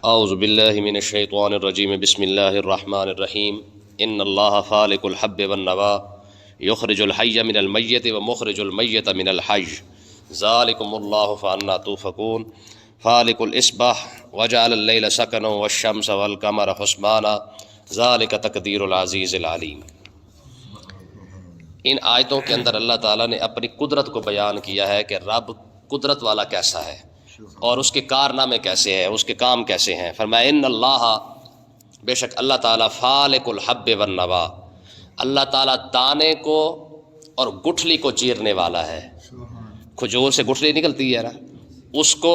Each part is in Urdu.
اعوذ باللہ من الشیطان الرجیم بسم اللہ الرحمن الرحیم ان اللہ خالق الحب والنوا یخرج الحی من المیت ومخرج المیت من الحی ذالکم اللہ فانا توفکون خالق الاصباح وجعل اللیل سکنا والشمس والقمر حسبانا ذالک تقدیر العزیز العلیم۔ ان آیتوں کے اندر اللہ تعالیٰ نے اپنی قدرت کو بیان کیا ہے کہ رب قدرت والا کیسا ہے اور اس کے کارنامے کیسے ہیں، اس کے کام کیسے ہیں۔ فرمایا ان اللہ، بے شک اللہ تعالیٰ فالق الحب والنوا، اللہ تعالیٰ دانے کو اور گٹھلی کو چیرنے والا ہے۔ کھجور سے گٹھلی نکلتی ہے نا، اس کو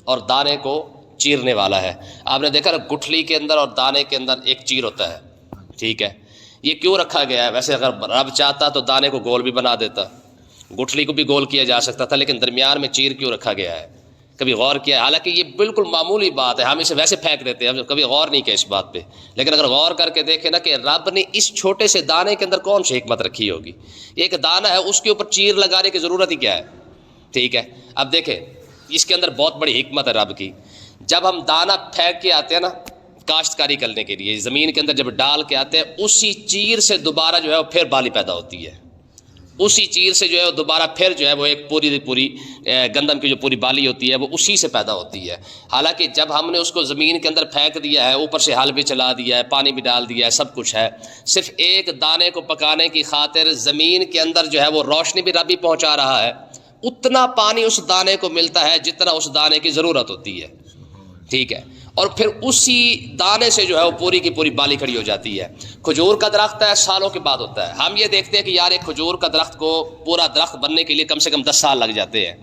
اور دانے کو چیرنے والا ہے۔ آپ نے دیکھا نا گٹھلی کے اندر اور دانے کے اندر ایک چیر ہوتا ہے، ٹھیک ہے، یہ کیوں رکھا گیا ہے؟ ویسے اگر رب چاہتا تو دانے کو گول بھی بنا دیتا، گٹھلی کو بھی گول کیا جا سکتا تھا، لیکن درمیان میں چیر کیوں رکھا گیا ہے؟ کبھی غور کیا ہے؟ حالانکہ یہ بالکل معمولی بات ہے، ہم اسے ویسے پھینک دیتے ہیں، ہم کبھی غور نہیں کیا اس بات پہ، لیکن اگر غور کر کے دیکھیں نا کہ رب نے اس چھوٹے سے دانے کے اندر کون سی حکمت رکھی ہوگی۔ ایک دانہ ہے، اس کے اوپر چیر لگانے کی ضرورت ہی کیا ہے؟ ٹھیک ہے، اب دیکھیں اس کے اندر بہت بڑی حکمت ہے رب کی۔ جب ہم دانہ پھینک کے آتے ہیں نا کاشتکاری کرنے کے لیے، زمین کے اندر جب ڈال کے آتے ہیں، اسی چیر سے دوبارہ جو ہے وہ پھر بالی پیدا ہوتی ہے، اسی چیر سے جو ہے دوبارہ پھر جو ہے وہ ایک پوری گندم کی جو پوری بالی ہوتی ہے وہ اسی سے پیدا ہوتی ہے۔ حالانکہ جب ہم نے اس کو زمین کے اندر پھینک دیا ہے، اوپر سے ہل بھی چلا دیا ہے، پانی بھی ڈال دیا ہے، سب کچھ ہے، صرف ایک دانے کو پکانے کی خاطر زمین کے اندر جو ہے وہ روشنی بھی رب ہی پہنچا رہا ہے، اتنا پانی اس دانے کو ملتا ہے جتنا اس دانے کی ضرورت ہوتی ہے، ٹھیک ہے، اور پھر اسی دانے سے جو ہے وہ پوری کی پوری بالی کھڑی ہو جاتی ہے۔ کھجور کا درخت ہے، سالوں کے بعد ہوتا ہے۔ ہم یہ دیکھتے ہیں کہ یار ایک کھجور کا درخت کو پورا درخت بننے کے لیے کم سے کم 10 سال لگ جاتے ہیں،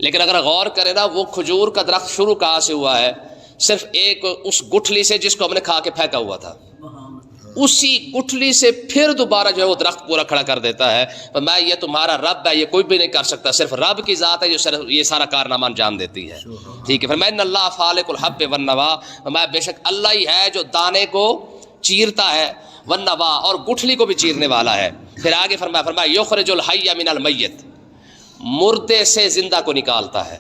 لیکن اگر غور کریں نا وہ کھجور کا درخت شروع کہاں سے ہوا ہے؟ صرف ایک اس گٹھلی سے جس کو ہم نے کھا کے پھینکا ہوا تھا، اسی گٹھلی سے پھر دوبارہ جو ہے وہ درخت پورا کھڑا کر دیتا ہے۔ میں یہ تمہارا رب ہے، یہ کوئی بھی نہیں کر سکتا، صرف رب کی ذات ہے جو یہ سارا کارنامہ انجام دیتی ہے، ٹھیک ہے۔ فرمایا ان اللہ خالق الحب والنوا، فرمایا بے شک اللہ ہی ہے جو دانے کو چیرتا ہے، والنوا اور گٹھلی کو بھی چیرنے والا ہے۔ پھر آگے فرمایا یخرج الحی من المیت، مردے سے زندہ کو نکالتا ہے۔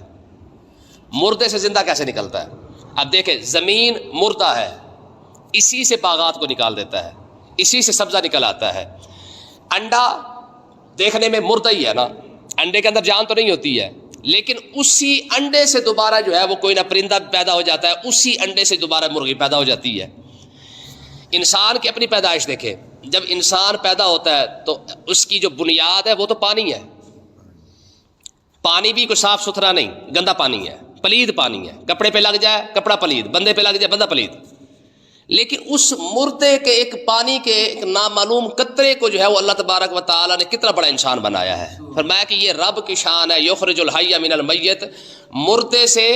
مردے سے زندہ کیسے نکلتا ہے؟ اب دیکھیں زمین مردہ ہے، اسی سے باغات کو نکال دیتا ہے، اسی سے سبزہ نکل آتا ہے۔ انڈا دیکھنے میں مردہ ہی ہے نا، انڈے کے اندر جان تو نہیں ہوتی ہے، لیکن اسی انڈے سے دوبارہ جو ہے وہ کوئی نہ پرندہ پیدا ہو جاتا ہے، اسی انڈے سے دوبارہ مرغی پیدا ہو جاتی ہے۔ انسان کی اپنی پیدائش دیکھیں، جب انسان پیدا ہوتا ہے تو اس کی جو بنیاد ہے وہ تو پانی ہے، پانی بھی کوئی صاف ستھرا نہیں، گندا پانی ہے، پلید پانی ہے، کپڑے پہ لگ جائے کپڑا پلید، بندے پہ لگ جائے بندہ پلید۔ لیکن اس مردے کے ایک پانی کے ایک نامعلوم قطرے کو جو ہے وہ اللہ تبارک و تعالیٰ نے کتنا بڑا انسان بنایا ہے۔ فرمایا کہ یہ رب کی شان ہے، یخرج الحی من المیت، مردے سے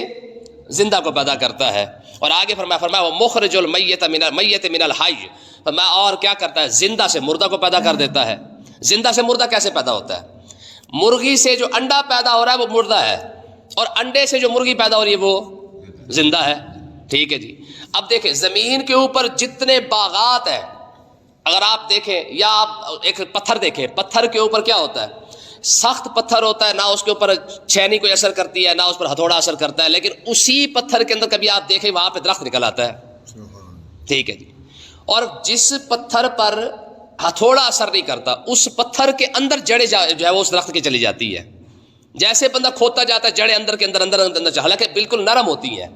زندہ کو پیدا کرتا ہے۔ اور آگے فرمایا وہ مخرج المیت من الحی، فرمایا اور کیا کرتا ہے؟ زندہ سے مردہ کو پیدا کر دیتا ہے۔ زندہ سے مردہ کیسے پیدا ہوتا ہے؟ مرغی سے جو انڈا پیدا ہو رہا ہے وہ مردہ ہے، اور انڈے سے جو مرغی پیدا ہو رہی ہے وہ زندہ ہے، ٹھیک ہے جی۔ اب دیکھیں زمین کے اوپر جتنے باغات ہیں، اگر آپ دیکھیں یا آپ ایک پتھر دیکھیں، پتھر کے اوپر کیا ہوتا ہے؟ سخت پتھر ہوتا ہے، نہ اس کے اوپر چھینی کوئی اثر کرتی ہے، نہ اس پر ہتھوڑا اثر کرتا ہے، لیکن اسی پتھر کے اندر کبھی آپ دیکھیں وہاں پہ درخت نکل آتا ہے، ٹھیک ہے جی۔ اور جس پتھر پر ہتھوڑا اثر نہیں کرتا اس پتھر کے اندر جڑیں جو ہے وہ اس درخت کی چلی جاتی ہے، جیسے بندہ کھوتا جاتا ہے جڑیں اندر کے اندر حالانکہ بالکل نرم ہوتی ہیں۔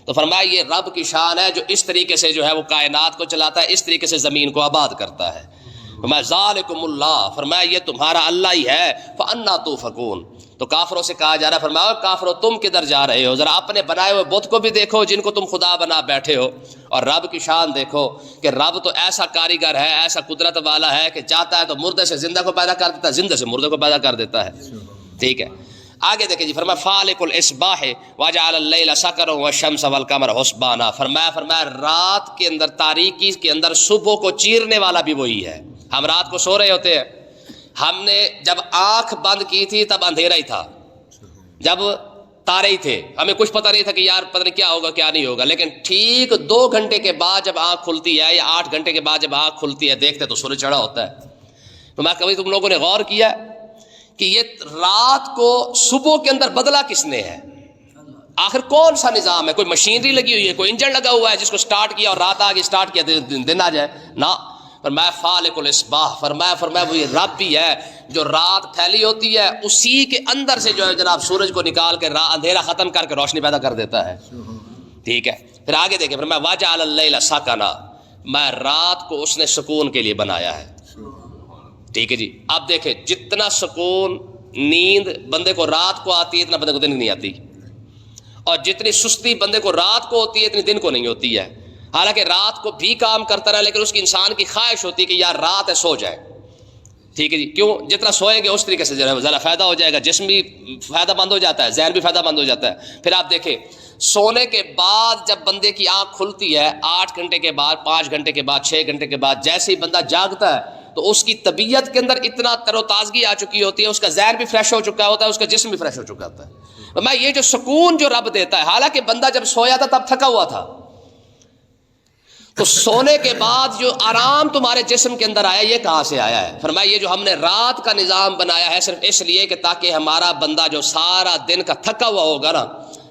تو فرمایا یہ رب کی شان ہے جو اس طریقے سے جو ہے وہ کائنات کو چلاتا ہے، اس طریقے سے زمین کو آباد کرتا ہے۔ فرمایا ذالکم اللہ، فرمایا یہ تمہارا اللہ ہی ہے، فانا توفکون۔ تو کافروں سے کہا جا رہا ہے، فرمایا کافروں تم کدھر جا رہے ہو؟ ذرا اپنے بنائے ہوئے بت کو بھی دیکھو جن کو تم خدا بنا بیٹھے ہو، اور رب کی شان دیکھو کہ رب تو ایسا کاریگر ہے، ایسا قدرت والا ہے کہ چاہتا ہے تو مردے سے زندہ کو پیدا کر دیتا ہے، زندہ سے مردے کو پیدا کر دیتا ہے، ٹھیک ہے۔ آگے دیکھیں جی، فرمایا فالق الاصباح وجعل اللیل سکنا والشمس والقمر حسبانا، فرمایا رات کے اندر، تاریکی کے اندر صبح کو چیرنے والا بھی وہی ہے۔ ہم رات کو سو رہے ہوتے ہیں، ہم نے جب آنکھ بند کی تھی تب اندھیرا ہی تھا، جب تارے ہی تھے، ہمیں کچھ پتہ نہیں تھا کہ یار پتہ نہیں کیا ہوگا کیا نہیں ہوگا، لیکن ٹھیک 2 گھنٹے کے بعد جب آنکھ کھلتی ہے یا 8 گھنٹے کے بعد جب آنکھ کھلتی ہے دیکھتے تو سورج چڑھا ہوتا ہے۔ تو میں کبھی تم لوگوں نے غور کیا کہ یہ رات کو صبح کے اندر بدلا کس نے ہے؟ آخر کون سا نظام ہے؟ کوئی مشینری لگی ہوئی ہے، کوئی انجن لگا ہوا ہے جس کو سٹارٹ کیا اور رات آ گئی، سٹارٹ کیا دن آ جائے؟ نہ، فرمایا فالق الاصباح، فرمایا وہ یہ رب بھی ہے جو رات پھیلی ہوتی ہے اسی کے اندر سے جو ہے جناب سورج کو نکال کے اندھیرا ختم کر کے روشنی پیدا کر دیتا ہے. ٹھیک ہے، پھر آگے دیکھیں، فرمایا وجعل اللیل سکنا، میں رات کو اس نے سکون کے لیے بنایا ہے. ٹھیک ہے جی، اب دیکھیں جتنا سکون نیند بندے کو رات کو آتی ہے اتنا بندے کو دن نہیں آتی، اور جتنی سستی بندے کو رات کو ہوتی ہے اتنی دن کو نہیں ہوتی ہے. حالانکہ رات کو بھی کام کرتا رہے لیکن اس کی انسان کی خواہش ہوتی ہے کہ یار رات ہے سو جائے. ٹھیک ہے جی، کیوں؟ جتنا سوئیں گے اس طریقے سے جو ہے زیادہ فائدہ ہو جائے گا، جسم بھی فائدہ مند ہو جاتا ہے، ذہن بھی فائدہ مند ہو جاتا ہے. پھر آپ دیکھیں سونے کے بعد جب بندے کی آنکھ کھلتی ہے 8 گھنٹے کے بعد، 5 گھنٹے کے بعد، 6 گھنٹے کے بعد، جیسے ہی بندہ جاگتا ہے تو اس کی طبیعت کے اندر اتنا تر و تازگی آ چکی ہوتی ہے، اس کا ذہن بھی فریش ہو چکا ہوتا ہے، اس کا جسم بھی فریش ہو چکا ہوتا ہے. میں یہ جو سکون جو رب دیتا ہے، حالانکہ بندہ جب سویا تھا تب تھکا ہوا تھا، تو سونے کے بعد جو آرام تمہارے جسم کے اندر آیا یہ کہاں سے آیا ہے؟ فرمایا یہ جو ہم نے رات کا نظام بنایا ہے صرف اس لیے کہ تاکہ ہمارا بندہ جو سارا دن کا تھکا ہوا ہوگا نا،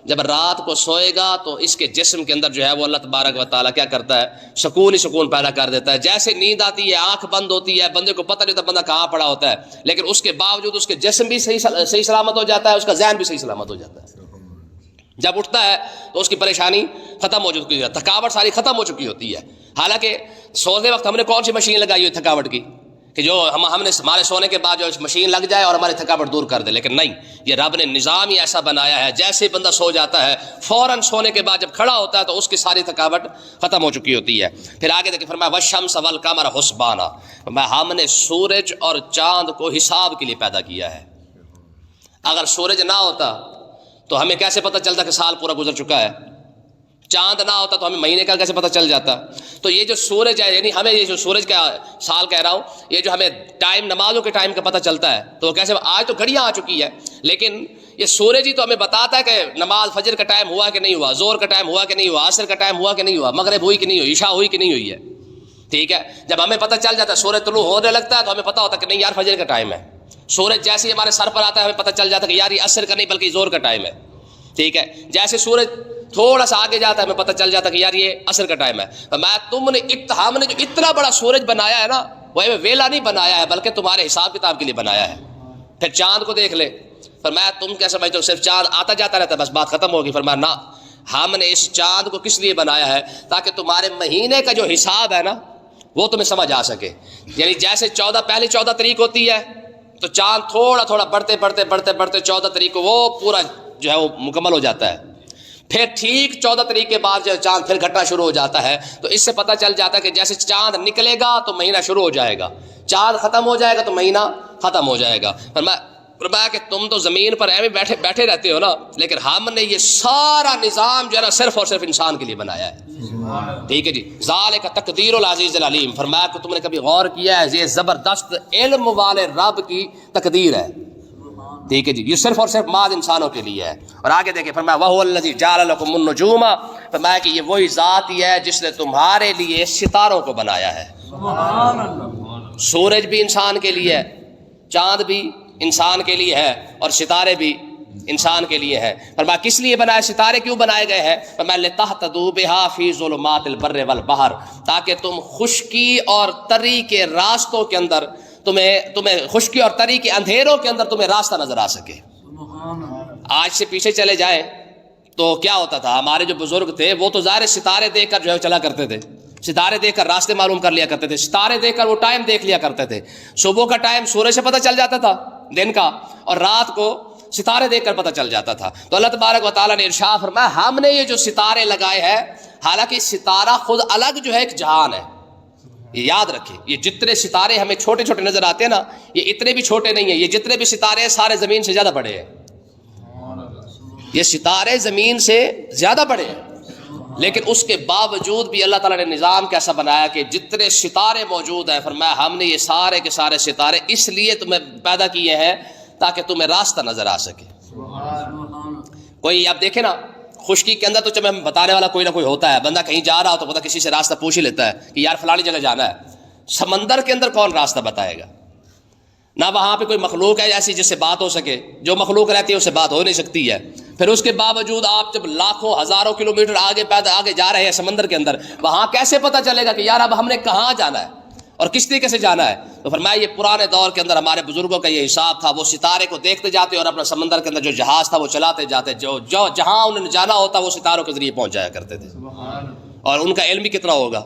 جب رات کو سوئے گا تو اس کے جسم کے اندر جو ہے وہ اللہ تبارک و تعالیٰ کیا کرتا ہے؟ سکون ہی سکون پیدا کر دیتا ہے. جیسے نیند آتی ہے، آنکھ بند ہوتی ہے، بندے کو پتہ نہیں ہوتا بندہ کہاں پڑا ہوتا ہے، لیکن اس کے باوجود اس کے جسم بھی صحیح سلامت ہو جاتا ہے، اس کا ذہن بھی صحیح سلامت ہو جاتا ہے. جب اٹھتا ہے تو اس کی پریشانی ختم ہو چکی ہے، تھکاوٹ ساری ختم ہو چکی ہوتی ہے. حالانکہ سوتے وقت ہم نے کون سی مشین لگائی ہوئی تھکاوٹ کی کہ جو ہم نے ہمارے سونے کے بعد جو مشین لگ جائے اور ہماری تھکاوٹ دور کر دے؟ لیکن نہیں، یہ رب نے نظام ہی ایسا بنایا ہے جیسے بندہ سو جاتا ہے فوراً سونے کے بعد جب کھڑا ہوتا ہے تو اس کی ساری تھکاوٹ ختم ہو چکی ہوتی ہے. پھر آگے دیکھیں، فرمایا والشمس والقمر حسبانا، ہم نے سورج اور چاند کو حساب کے لیے پیدا کیا ہے. اگر سورج نہ ہوتا تو ہمیں کیسے پتہ چلتا کہ سال پورا گزر چکا ہے؟ چاند نہ ہوتا تو ہمیں مہینے کا کیسے پتہ چل جاتا؟ تو یہ جو سورج ہے، یعنی ہمیں یہ جو سورج کا سال کہہ رہا ہوں، یہ جو ہمیں ٹائم نمازوں کے ٹائم کا پتہ چلتا ہے تو کیسے؟ آج تو گھڑیاں آ چکی ہے لیکن یہ سورج ہی تو ہمیں بتاتا ہے کہ نماز فجر کا ٹائم ہوا کہ نہیں ہوا، زور کا ٹائم ہوا کہ نہیں ہوا، عصر کا ٹائم ہوا کہ نہیں ہوا، مغرب ہوئی کہ نہیں ہوئی، عشاء ہوئی کہ نہیں ہوئی ہے. ٹھیک ہے، جب ہمیں پتہ چل جاتا ہے سورج طلوع ہونے لگتا ہے تو ہمیں پتہ ہوتا ہے کہ نہیں یار فجر کا ٹائم ہے. سورج جیسے ہی ہمارے سر پر آتا ہے ہمیں پتہ چل جاتا ہے کہ یار یہ عصر کا نہیں بلکہ زور کا ٹائم ہے. ٹھیک ہے، جیسے سورج تھوڑا سا آگے جاتا ہے ہمیں پتہ چل جاتا ہے کہ یار یہ عصر کا ٹائم ہے. ہم نے جو اتنا بڑا سورج بنایا ہے نا، وہ ویلا نہیں بنایا ہے بلکہ تمہارے حساب کتاب کے لیے بنایا ہے. پھر چاند کو دیکھ لے، فرمایا تم کیا سمجھتے ہو صرف چاند آتا جاتا رہتا ہے بس بات ختم ہوگی؟ فرمایا نہ، ہم نے اس چاند کو کس لیے بنایا ہے؟ تاکہ تمہارے مہینے کا جو حساب ہے نا وہ تمہیں سمجھ آ سکے. یعنی جیسے پہلی 14 تاریخ ہوتی ہے تو چاند تھوڑا تھوڑا بڑھتے 14 تاریخ کو وہ پورا جو ہے وہ مکمل ہو جاتا ہے. پھر ٹھیک 14 تاریخ کے بعد جو چاند پھر گھٹنا شروع ہو جاتا ہے. تو اس سے پتہ چل جاتا ہے کہ جیسے چاند نکلے گا تو مہینہ شروع ہو جائے گا، چاند ختم ہو جائے گا تو مہینہ ختم ہو جائے گا. فرمایا کہ تم تو زمین پر ایویں بیٹھے رہتے ہو نا، لیکن ہم نے یہ سارا نظام جو ہے نا صرف اور صرف انسان کے لیے بنایا ہے. ٹھیک ہے جی، ذالک تقدیر العزیز العلیم. فرمایا کہ تم نے کبھی غور کیا ہے یہ زبردست علم والے رب کی تقدیر ہے. ٹھیک ہے جی، یہ صرف اور صرف ماد انسانوں کے لیے ہے. اور آگے دیکھیں، فرمایا وَهُوَ الَّذِي جَعَلَ لَكُمُ النُّجُومَ، فرمایا کہ یہ وہی ذات ہی ہے جس نے تمہارے لیے ستاروں کو بنایا ہے. سورج بھی انسان کے لیے ہے، چاند بھی انسان کے لیے ہے، اور ستارے بھی انسان کے لیے ہے. فرمایا کس لیے بنایا؟ ستارے کیوں بنائے گئے ہیں؟ فرمایا لِتَهْتَدُوا بِهَا فِي ظُلُمَاتِ الْبَرِّ وَالْبَحْرِ، تاکہ تم خشکی اور تری کے راستوں کے اندر تمہیں خشکی اور تری کے اندھیروں کے اندر تمہیں راستہ نظر آ سکے. آج سے پیچھے چلے جائیں تو کیا ہوتا تھا؟ ہمارے جو بزرگ تھے وہ تو ظاہر ستارے دیکھ کر جو ہے چلا کرتے تھے، ستارے دیکھ کر راستے معلوم کر لیا کرتے تھے، ستارے دیکھ کر وہ ٹائم دیکھ لیا کرتے تھے. صبح کا ٹائم سورج سے پتہ چل جاتا تھا دن کا، اور رات کو ستارے دیکھ کر پتہ چل جاتا تھا. تو اللہ تبارک و تعالیٰ نے ارشاد فرمایا ہم نے یہ جو ستارے لگائے ہیں، حالانکہ ستارہ خود الگ جو ہے ایک جہان ہے. یہ یاد رکھیں، یہ جتنے ستارے ہمیں چھوٹے چھوٹے نظر آتے ہیں نا، یہ اتنے بھی چھوٹے نہیں ہیں. یہ جتنے بھی ستارے ہیں سارے زمین سے زیادہ بڑے ہیں. یہ ستارے زمین سے زیادہ بڑے ہیں، لیکن اس کے باوجود بھی اللہ تعالیٰ نے نظام کیسا بنایا کہ جتنے ستارے موجود ہیں، فرمایا ہم نے یہ سارے کے سارے ستارے اس لیے تمہیں پیدا کیے ہیں تاکہ تمہیں راستہ نظر آ سکے. کوئی آپ دیکھیں نا، خشکی کے اندر تو جب ہمیں بتانے والا کوئی نہ کوئی ہوتا ہے، بندہ کہیں جا رہا ہو تو پتہ کسی سے راستہ پوچھ ہی لیتا ہے کہ یار فلانی جگہ جانا ہے. سمندر کے اندر کون راستہ بتائے گا؟ نہ وہاں پہ کوئی مخلوق ہے ایسی جس سے بات ہو سکے، جو مخلوق رہتی ہے اس سے بات ہو نہیں سکتی ہے. پھر اس کے باوجود آپ جب لاکھوں ہزاروں کلومیٹر آگے جا رہے ہیں سمندر کے اندر، وہاں کیسے پتہ چلے گا کہ یار اب ہم نے کہاں جانا ہے اور کس طریقے سے جانا ہے؟ تو فرمایا یہ پرانے دور کے اندر ہمارے بزرگوں کا یہ حساب تھا، وہ ستارے کو دیکھتے جاتے اور اپنا سمندر کے اندر جو جہاز تھا وہ چلاتے جاتے، جو جہاں انہیں جانا ہوتا وہ ستاروں کے ذریعے پہنچ جایا کرتے تھے۔ اور ان کا علم بھی کتنا ہوگا،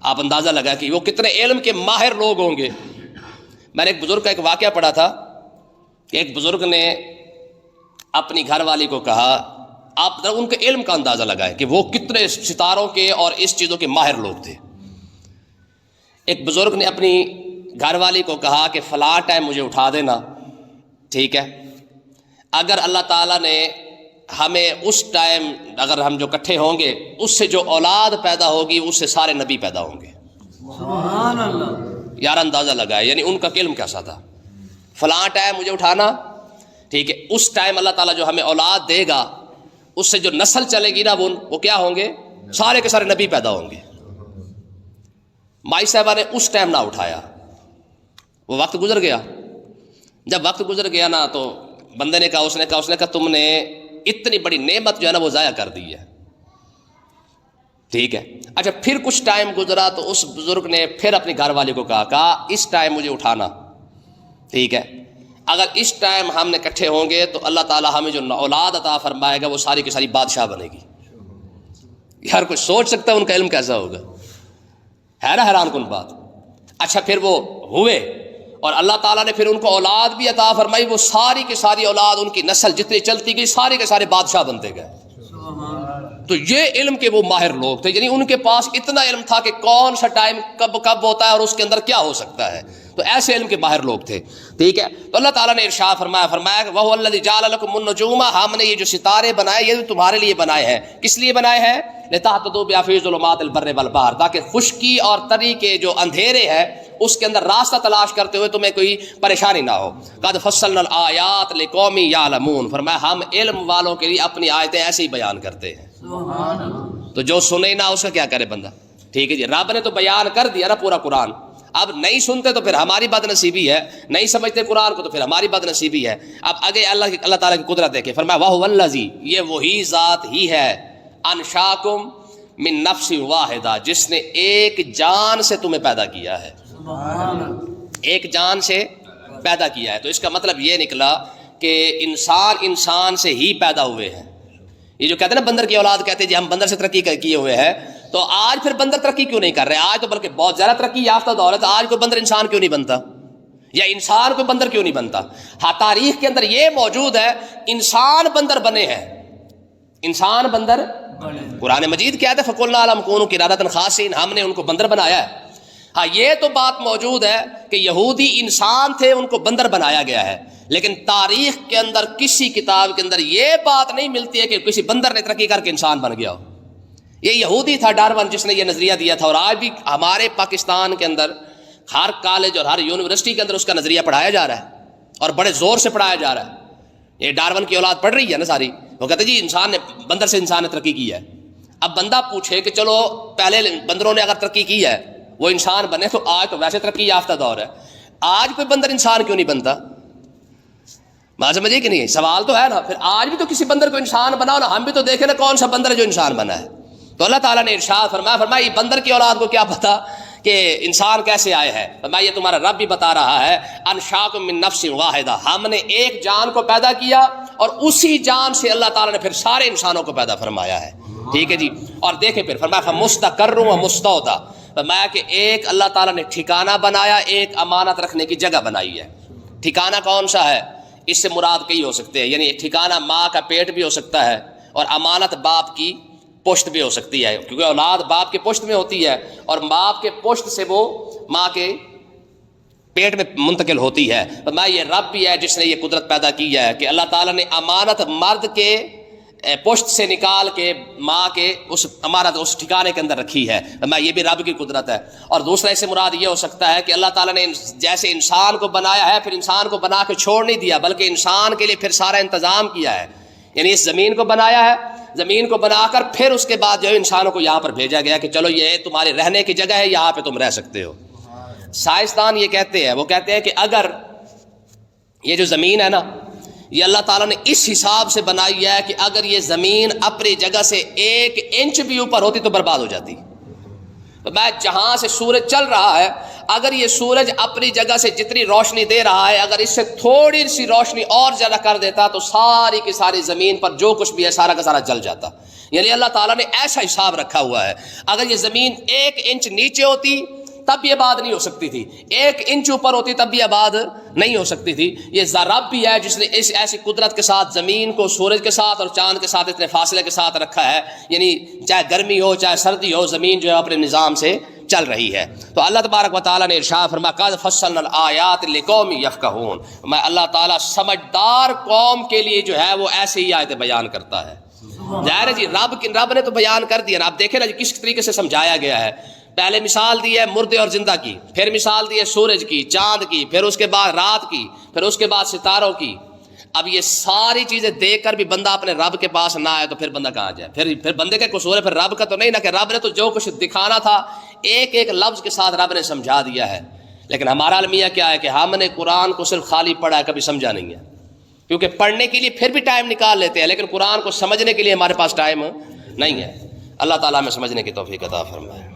آپ اندازہ لگا کہ وہ کتنے علم کے ماہر لوگ ہوں گے۔ میں نے ایک بزرگ کا ایک واقعہ پڑھا تھا کہ ایک بزرگ نے اپنی گھر والی کو کہا، آپ ان کے علم کا اندازہ لگائیں کہ وہ کتنے ستاروں کے اور اس چیزوں کے ماہر لوگ تھے۔ ایک بزرگ نے اپنی گھر والی کو کہا کہ فلاں ٹائم مجھے اٹھا دینا، ٹھیک ہے، اگر اللہ تعالیٰ نے ہمیں اس ٹائم اگر ہم جو اکٹھے ہوں گے اس سے جو اولاد پیدا ہوگی اس سے سارے نبی پیدا ہوں گے۔ سبحان اللہ، یار اندازہ لگائے، یعنی ان کا علم کیسا تھا۔ فلاں ٹائم مجھے اٹھانا، ٹھیک ہے، اس ٹائم اللہ تعالیٰ جو ہمیں اولاد دے گا اس سے جو نسل چلے گی نا وہ کیا ہوں گے، سارے کے سارے نبی پیدا ہوں گے۔ مائی صاحبہ نے اس ٹائم نہ اٹھایا، وہ وقت گزر گیا۔ جب وقت گزر گیا نا تو بندے نے کہا، اس نے کہا تم نے اتنی بڑی نعمت جو ہے نا وہ ضائع کر دی ہے، ٹھیک ہے۔ اچھا پھر کچھ ٹائم گزرا تو اس بزرگ نے پھر اپنی گھر والی کو کہا اس ٹائم مجھے اٹھانا، ٹھیک ہے، اگر اس ٹائم ہم نے اکٹھے ہوں گے تو اللہ تعالیٰ ہمیں جو اولاد عطا فرمائے گا وہ ساری کی ساری بادشاہ بنے گی۔ یار کوئی سوچ سکتا ہے ان کا علم کیسا ہوگا، ہے نا حیران کن بات۔ اچھا پھر وہ ہوئے اور اللہ تعالیٰ نے پھر ان کو اولاد بھی عطا فرمائی، وہ ساری کی ساری اولاد، ان کی نسل جتنی چلتی گئی سارے کے سارے بادشاہ بنتے گئے۔ تو یہ علم کے وہ ماہر لوگ تھے، یعنی ان کے پاس اتنا علم تھا کہ کون سا ٹائم کب ہوتا ہے اور اس کے اندر کیا ہو سکتا ہے، تو ایسے علم کے ماہر لوگ تھے، ٹھیک ہے۔ تو اللہ تعالیٰ نے ارشاد فرمایا کہ وَهُوَ الَّذِي جَعَلَ لَكُمُ النُّجُومَ، ہم نے یہ جو ستارے بنائے یہ تمہارے لیے بنائے ہیں۔ کس لیے بنائے ہیں؟ لِتَهْتَدُوا بِهَا فِي ظُلُمَاتِ الْبَرِّ وَالْبَحْرِ، تاکہ خشکی اور تری کے جو اندھیرے ہیں اس کے اندر راستہ تلاش کرتے ہوئے تمہیں کوئی پریشانی نہ ہو۔ قَدْ فَصَّلْنَا الْآيَاتِ لِقَوْمٍ يَعْلَمُونَ، فرمایا ہم علم والوں کے لیے اپنی آیتیں ایسے ہی بیان کرتے ہیں۔ تو جو سنے نہ اس کا کیا کرے بندہ، ٹھیک ہے جی۔ رب نے تو بیان کر دیا نا پورا قرآن، اب نہیں سنتے تو پھر ہماری بد نصیبی ہے، نہیں سمجھتے قرآن کو تو پھر ہماری بد نصیبی ہے۔ اب آگے اللہ تعالیٰ کی قدرت دیکھیں، فرمایا وَهُوَ الَّذِي، یہ وہی ذات ہی ہے، انشاکم من نفس واحدہ، جس نے ایک جان سے تمہیں پیدا کیا ہے، ایک جان سے پیدا کیا ہے۔ تو اس کا مطلب یہ نکلا کہ انسان سے ہی پیدا ہوئے ہیں۔ یہ جو کہتے ہیں نا بندر کی اولاد، کہتے ہیں جی ہم بندر سے ترقی کیے ہوئے ہیں، تو آج پھر بندر ترقی کیوں نہیں کر رہے؟ آج تو بلکہ بہت زیادہ ترقی یافتہ دور ہے، تو آج کوئی بندر انسان کیوں نہیں بنتا، یا انسان کوئی بندر کیوں نہیں بنتا؟ ہاں تاریخ کے اندر یہ موجود ہے انسان بندر بنے ہیں، انسان بندر، قرآن مجید کہتا ہے فَقُلْنَا لَهُمْ كُونُوا قِرَادَةً خَاسِئِينَ، ہم نے ان کو بندر بنایا ہے۔ ہاں یہ تو بات موجود ہے کہ یہودی انسان تھے، ان کو بندر بنایا گیا ہے، لیکن تاریخ کے اندر کسی کتاب کے اندر یہ بات نہیں ملتی ہے کہ کسی بندر نے ترقی کر کے انسان بن گیا ہو۔ یہ یہودی تھا ڈارون جس نے یہ نظریہ دیا تھا، اور آج بھی ہمارے پاکستان کے اندر ہر کالج اور ہر یونیورسٹی کے اندر اس کا نظریہ پڑھایا جا رہا ہے اور بڑے زور سے پڑھایا جا رہا ہے۔ یہ ڈارون کی اولاد پڑھ رہی ہے نا ساری، وہ کہتے جی انسان نے بندر سے انسان نے ترقی کی ہے۔ اب بندہ پوچھے کہ چلو پہلے بندروں نے اگر ترقی کی ہے وہ انسان بنے، تو آج تو ویسے ترقی یافتہ دور ہے، آج کوئی بندر انسان کیوں نہیں بنتا؟ بات سمجھے کہ نہیں؟ سوال تو ہے نا، پھر آج بھی تو کسی بندر کو انسان بناؤ نا، ہم بھی تو دیکھیں نا کون سا بندر ہے جو انسان بنا ہے۔ تو اللہ تعالیٰ نے ارشاد فرمایا یہ بندر کی اولاد کو کیا پتا کہ انسان کیسے آئے ہیں؟ فرمایا یہ تمہارا رب بھی بتا رہا ہے، انشاکم من نفس واحدہ، ہم نے ایک جان کو پیدا کیا اور اسی جان سے اللہ تعالیٰ نے پھر سارے انسانوں کو پیدا فرمایا ہے، ٹھیک ہے جی۔ اور دیکھیں پھر فرمایا فمستقر و مستودع، فرمایا کہ ایک اللہ تعالیٰ نے ٹھکانہ بنایا، ایک امانت رکھنے کی جگہ بنائی ہے۔ ٹھکانہ کون سا ہے؟ اس سے مراد کئی ہو سکتے ہیں، یعنی ٹھکانہ ماں کا پیٹ بھی ہو سکتا ہے اور امانت باپ کی پشت بھی ہو سکتی ہے، کیونکہ اولاد باپ کے پشت میں ہوتی ہے اور باپ کے پشت سے وہ ماں کے پیٹ میں منتقل ہوتی ہے۔ فرمایا یہ رب بھی ہے جس نے یہ قدرت پیدا کی ہے کہ اللہ تعالیٰ نے امانت مرد کے پشت سے نکال کے ماں کے اس امانت اس ٹھکانے کے اندر رکھی ہے۔ فرمایا یہ بھی رب کی قدرت ہے۔ اور دوسرا اس سے مراد یہ ہو سکتا ہے کہ اللہ تعالیٰ نے جیسے انسان کو بنایا ہے پھر انسان کو بنا کے چھوڑ نہیں دیا، بلکہ انسان کے لیے پھر سارا انتظام کیا ہے، یعنی اس زمین کو بنایا ہے، زمین کو بنا کر پھر اس کے بعد جو ہے انسانوں کو یہاں پر بھیجا گیا کہ چلو یہ تمہارے رہنے کی جگہ ہے، یہاں پہ تم رہ سکتے ہو۔ سائنسدان یہ کہتے ہیں، وہ کہتے ہیں کہ اگر یہ جو زمین ہے نا، یہ اللہ تعالیٰ نے اس حساب سے بنائی ہے کہ اگر یہ زمین اپنی جگہ سے 1 انچ بھی اوپر ہوتی تو برباد ہو جاتی. تو میں جہاں سے سورج چل رہا ہے، اگر یہ سورج اپنی جگہ سے جتنی روشنی دے رہا ہے، اگر اس سے تھوڑی سی روشنی اور زیادہ کر دیتا تو ساری کی ساری زمین پر جو کچھ بھی ہے سارا کا سارا جل جاتا. یعنی اللہ تعالیٰ نے ایسا حساب رکھا ہوا ہے، اگر یہ زمین 1 انچ نیچے ہوتی تب بھی آباد نہیں ہو سکتی تھی، 1 انچ اوپر ہوتی تب بھی آباد نہیں ہو سکتی تھی. یہ رب بھی ہے جس نے اس ایسی قدرت کے ساتھ زمین کو سورج کے ساتھ اور چاند کے ساتھ اتنے فاصلے کے ساتھ رکھا ہے. یعنی چاہے گرمی ہو چاہے سردی ہو، زمین جو ہے اپنے نظام سے چل رہی ہے. تو اللہ تبارک و تعالیٰ نے ارشاد فرمایا قد فصلنا الآیات لقوم یفقہون، میں اللہ تعالیٰ سمجھدار قوم کے لیے جو ہے وہ ایسے ہی آیتیں بیان کرتا ہے. ظاہر ہے جی رب نے تو بیان کر دیا نا. آپ دیکھیں نا جی کس طریقے سے سمجھایا گیا ہے. پہلے مثال دی ہے مردے اور زندہ کی، پھر مثال دی ہے سورج کی، چاند کی، پھر اس کے بعد رات کی، پھر اس کے بعد ستاروں کی. اب یہ ساری چیزیں دیکھ کر بھی بندہ اپنے رب کے پاس نہ آئے تو پھر بندہ کہاں جائے؟ پھر بندے کا قصور ہے، پھر رب کا تو نہیں نا، کہ رب نے تو جو کچھ دکھانا تھا ایک ایک لفظ کے ساتھ رب نے سمجھا دیا ہے. لیکن ہمارا المیہ کیا ہے کہ ہم نے قرآن کو صرف خالی پڑھا ہے، کبھی سمجھا نہیں ہے. کیونکہ پڑھنے کے لیے پھر بھی ٹائم نکال لیتے ہیں، لیکن قرآن کو سمجھنے کے لیے ہمارے پاس ٹائم نہیں ہے. اللہ تعالیٰ ہمیں سمجھنے کی توفیق عطا فرمائے.